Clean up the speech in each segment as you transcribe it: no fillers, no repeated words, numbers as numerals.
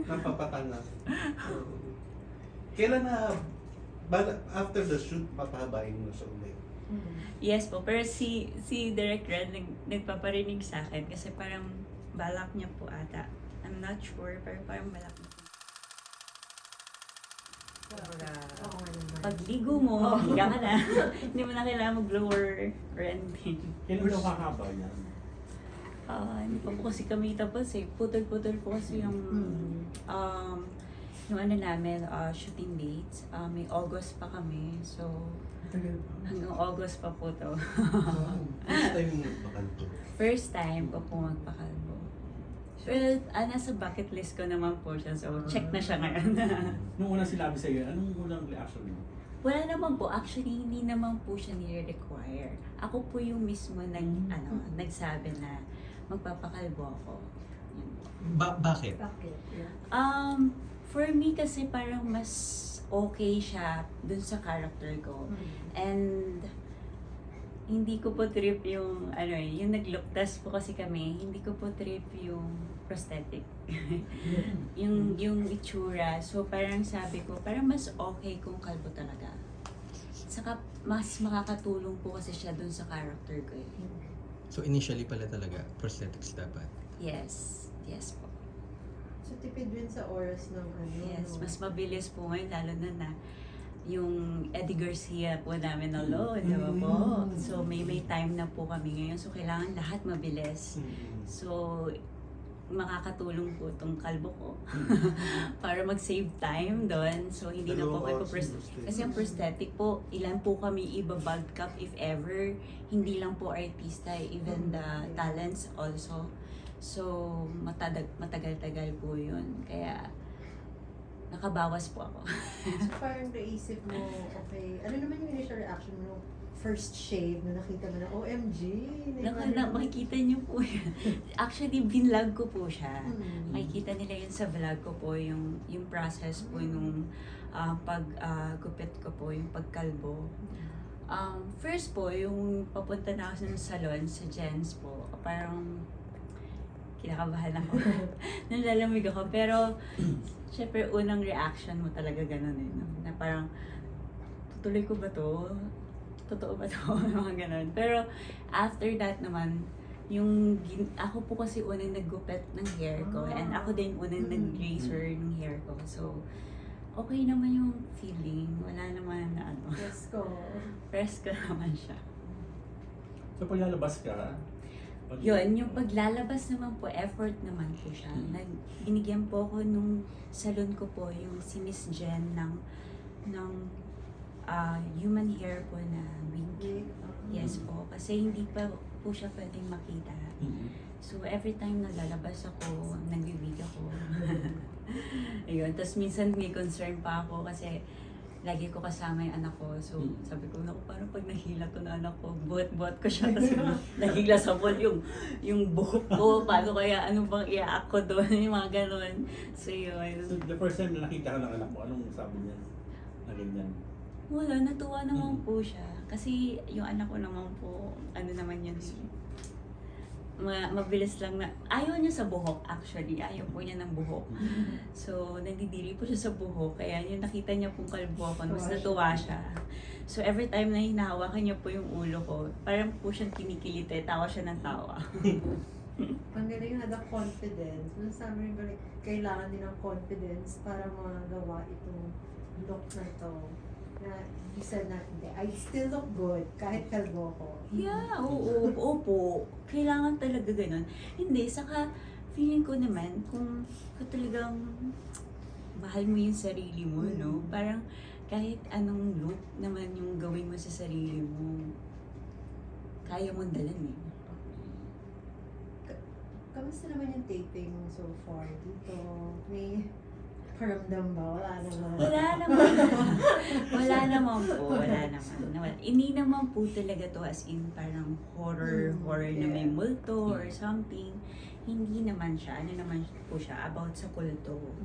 Napapatanga. Kailan na, after the shoot, papahabain mo siya ulit? Yes po, pero si Direk Red nagpaparinig sa akin kasi parang balak niya po ata. I'm not sure, pero parang balak niya po. Pagligo mo, higa ka na. Hindi mo na kailangan mag-blower or anything. Kailan daw kakaba yan? Hindi pa po kasi kami tapos eh. Putol-putol po kasi yung ano namin, shooting dates. May August pa kami. So, hanggang August pa po to. First time mo makanto? First time ko po magpakalbo. Well, nasa bucket list ko naman po siya. So, check na siya ngayon. Nung unang sinabi sa'yo, anong unang reaction mo? Wala naman po. Actually, hindi naman po siya nire-require. Ako po yung mismo nagsabi na magpapakalbo ako. Yun. Bakit? For me kasi parang mas okay siya dun sa character ko. And hindi ko po trip yung yung nag-look test po kasi kami, hindi ko po trip yung prosthetic. yung itsura. So parang sabi ko, parang mas okay kung kalbo talaga. Saka mas makakatulong po kasi siya dun sa character ko eh. So initially pala talaga, prosthetics dapat? Yes. Yes po. So tipid rin sa oras ng Yes, mas mabilis po ngayon, lalo na yung Eddie Garcia po namin na load, di ba po? So may time na po kami ngayon, so kailangan lahat mabilis. So makakatulong po itong kalbo ko para mag-save time doon. So hindi na po kayo kasi ang prosthetic po, ilan po kami ibabag cup if ever, hindi lang po artista, even the talents also. So matagal-tagal po yun. Kaya nakabawas po ako. So parang naisip mo, okay, ano naman yung initial reaction mo nung first shave na nakita mo na, OMG! Makikita niyo po yan. Actually, binlog ko po siya. Makikita nila yun sa vlog ko po, yung process po nung paggupit ko po, yung pagkalbo. First po, yung papunta na ako sa salon, sa Jens po, parang kinakabahan ako. Nalalamig ako. Pero, syempre, unang reaction mo talaga ganun eh. No? Na parang, tutuloy ko ba to? Totoo ba to? Mga ganun. Pero, after that naman, ako po kasi unang naggupit ng hair ko. And ako din unang nag-razor ng hair ko. So, okay naman yung feeling. Wala naman na ano. Presko. Presko naman siya. So pag lalabas ka, Yun, yung paglalabas naman po, effort naman po siya. Binigyan po ako nung salon ko po, yung si Miss Jen ng human hair po na wig. Yes po, kasi hindi pa po siya pwedeng makita. So every time naglalabas ako, nag-wig ako. Ayun, tapos minsan may concern pa ako kasi lagi ko kasama yung anak ko. So, sabi ko, naku, parang pag nahila to na anak ko, buhat-buhat ko siya. Tapos nahila sa ball yung buhok ko. Paano kaya, ano bang i-act ko doon? Yung mga ganon. So, yun. So the first time na nakita ka ng anak mo, anong sabi niya na ganyan? Wala, natuwa naman po siya. Kasi yung anak ko naman po, ano naman yun, mabilis lang na, ayaw niya sa buhok actually, ayaw po niya ng buhok. So, nandidiri po siya sa buhok, kaya yung nakita niya pong kalbo ako, mas natuwa siya. So, every time na hinahawakan niya po yung ulo ko, parang po siyang kinikilite, tawa siya ng tawa. Ang galing na the confidence. Sabi rin ba, kailangan din ng confidence para magawa itong look na to. Na isa na, hindi, I still look good kahit kalbo ko. Yeah, opo. Kailangan talaga ganun. Hindi, saka feeling ko naman, kung talagang mahal mo yung sarili mo, no? Parang kahit anong look naman yung gawin mo sa sarili mo, kaya mong dalan eh. Kamusta naman yung taping so far dito? May paramdam ba? Wala naman. Wala naman po. Hindi naman po talaga to as in parang horror na may multo or something. Hindi naman siya. Ano naman po siya? About sa kulto.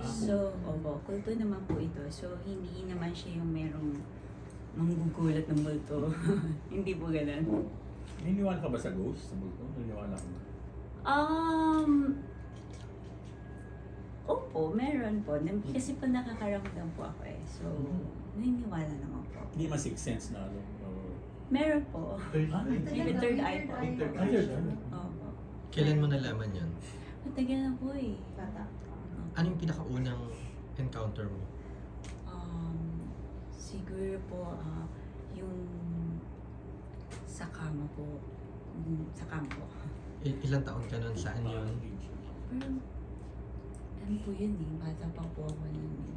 So, kulto naman po ito. So, hindi naman siya yung merong manggugulat ng multo. Hindi po ganun. Niniwala ka ba sa ghost? Sa multo? Niniwala ka ba? Opo, meron po. Kasi po nakakaramdam po ako eh. So, naniniwala naman po. Hindi man sixth sense na ano. Meron po. Third Ah, eye. Even third eye po. Third Ay, eye. third eye. Opo. Kailan mo nalaman yun? Matagal na po eh. Bata. Ano yung pinakaunang encounter mo? Siguro po, yung sa kama po. Sa kama po. Ilang taon ka nun? Saan yun? Pero, ano po yun eh, bata pa po ako nun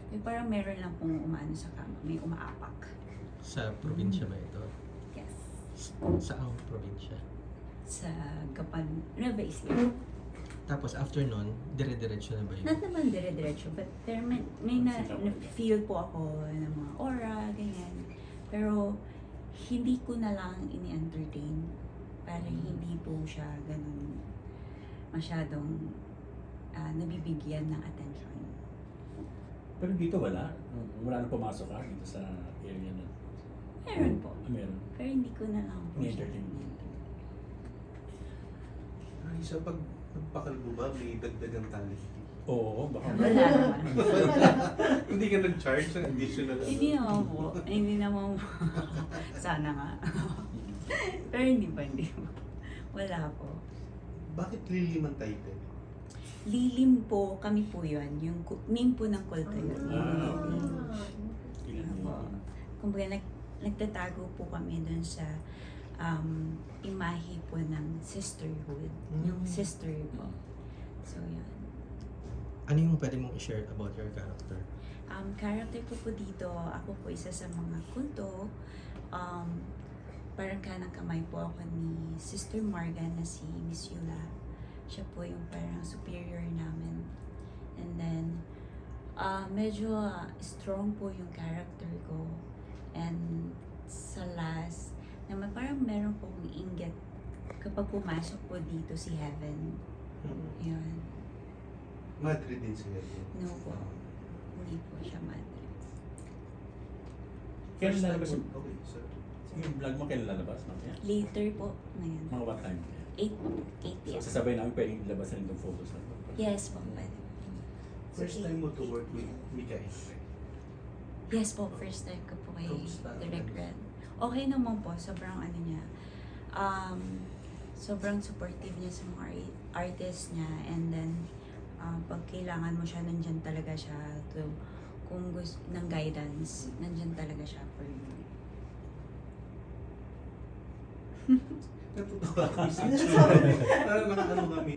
eh. Parang meron lang pong umaano sa kama, may umaapak. Sa probinsya ba ito? Yes. Saang probinsya? Sa Gapan, Nueva Ecija. Tapos after nun, dire-diretso na ba yun? Not naman dire-diretso, but pero may na-feel po ako ng mga aura, ganyan. Pero, hindi ko na lang ini-entertain para hindi po siya ganun masyadong nabibigyan ng attention. Pero dito wala. Wala na pumasok ka dito sa area na. Meron po. Meron. Pero hindi ko na lang po siya. Ni-entertain. Ay, sa pag nagpakalbo ba, may dagdagang tali? Oo, baka. Wala naman. Hindi ka nag-charge ng additional Hindi naman po. Hindi naman po. Sana nga. Pero hindi pa, hindi po. Wala po. Bakit Lilim ang title? Lilim po, kami po yun. Yung name po ng kulto yun. Ah. Lilim. Kumbaga, nagtatago po kami dun sa imahe po ng sisterhood. Yung sister po. So, yun. Ano yung pwede mong i-share about your character? Character ko po dito, ako po isa sa mga kulto. Parang kanang kamay po ako ni Sister Marga na si Miss Yula. Siya po yung parang superior namin. And then, medyo strong po yung character ko. And sa last, naman parang meron po akong inggit kapag pumasok po dito si Heaven. Yun. Madrid din siya. No po. Hindi po siya madre. Kailan lalabas yung, Okay, sir. yung vlog mo? Kailan lalabas? Mamaya? Later po, ngayon. Mga what time? 8 po. 8 p.m. So, sasabay namin pwedeng ilabas na rin yung photos na to. Yes po, pwede. First time mo to work with Mikael. Yes po, first time ko po kay Kamusta? Direct Red. Okay naman po, sobrang ano niya. Sobrang supportive niya sa mga artists niya. And then, pag kailangan mo siya, nandyan talaga siya. To, kung gusto ng guidance, nandyan talaga siya for you. Natutuwa kami sa parang nakaano kami.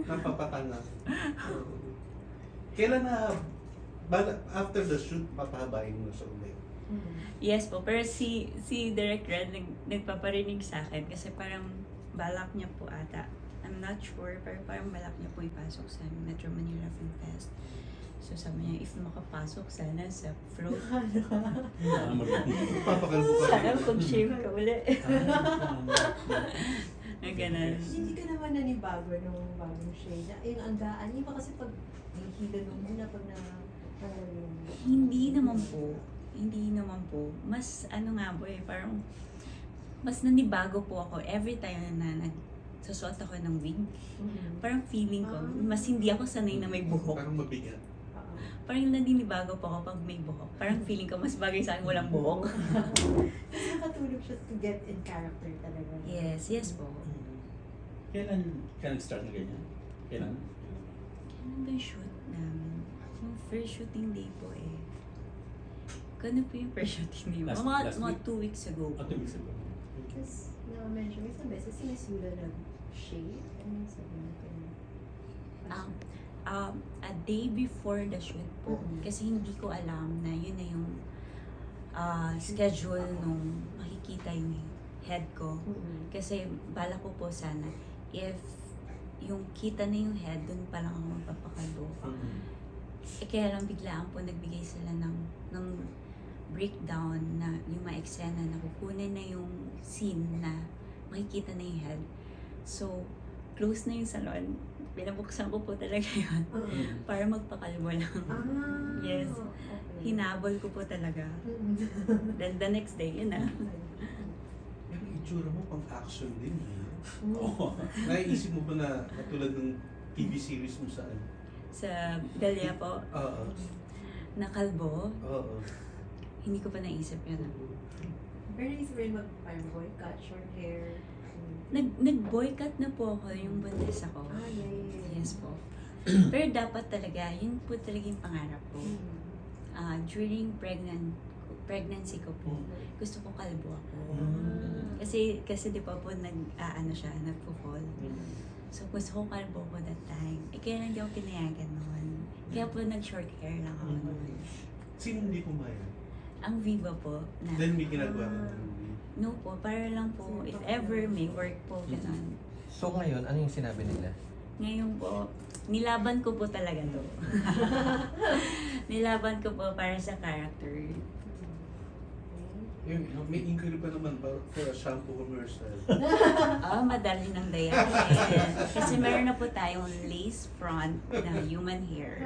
Napapatanga. Kailan na, after the shoot, papahabain mo sa ulit? Yes po, pero si Direct Red nagpaparinig sa akin kasi parang balak niya po ata. I'm not sure, pero parang balak niya po ipasok sa Metro Manila Film Fest. So sabi niya, if makapasok, sana sa float. Papakalbo ka. Sana pag-shave ka ulit. Na ganun. Hindi ka naman nanibago nung bagong shade. Yung anggaan, iba kasi pag hihila nung muna pag yung... Hindi naman po. Hindi naman po. Mas ano nga po eh, parang mas nanibago po ako every time na nagsusuot ako ng wig. Parang feeling ko, mas hindi ako sanay na may buhok. Parang mabigat. Parang naninibago po ako pag may buhok. Parang feeling ko mas bagay sa akin walang buhok. Nakatulog siya to get in character talaga. Yes, yes po. Kailan start na ganyan? Kailan? Kailan ba yung shoot namin? Yung first shooting day po eh. Kano po yung first shooting day? Last Mga week? 2 weeks ago. 2 weeks ago. Tapos, na-mention isang beses, si Miss Yula nag-shade. Ano yung sabi natin? A day before the shoot po. Mhm. Kasi hindi ko alam na yun na yung schedule nung makikita yung head ko. Kasi bala ko po sana, if yung kita na yung head, dun pa lang ako magpapakalbo. Eh kaya lang biglaan po nagbigay sila ng breakdown na yung mga eksena na kukunin na yung scene na makikita na yung head. So, close na yung salon. Pinabuksan ko po talaga yun para magpakalbo lang. Yes. Okay. Hinabol ko po talaga. Then the next day, yun na. Pero itsura mo pang action din eh. Oo. Naiisip mo ba na katulad ng TV series mo saan? sa Delia po, Oo. na kalbo. Oo. Hindi ko pa naisip yun. Pero naisip rin mag-boycott, short hair. Nag-boycott na po ako yung buntis ako. Ah, yeah. Yes po. Pero dapat talaga, yun po talaga yung pangarap ko. During pregnancy ko po, gusto ko kalbo ako. Kasi di ba po nagpo-fall. So gusto ko kalbo ko that time. Kaya lang di ako pinayagan noon. Kaya po nag-short hair lang ako noon. Sino hindi pumayag? Ang Viva po na, Then may ginagawa ka ng movie. no po, para lang po, if ever may work po, gano'n. So ngayon, ano yung sinabi nila? Ngayon po, nilaban ko po talaga to. Nilaban ko po para sa character. May inquiry pa naman for a shampoo commercial. Madali ng Diane. Kasi meron na po tayong lace front na human hair.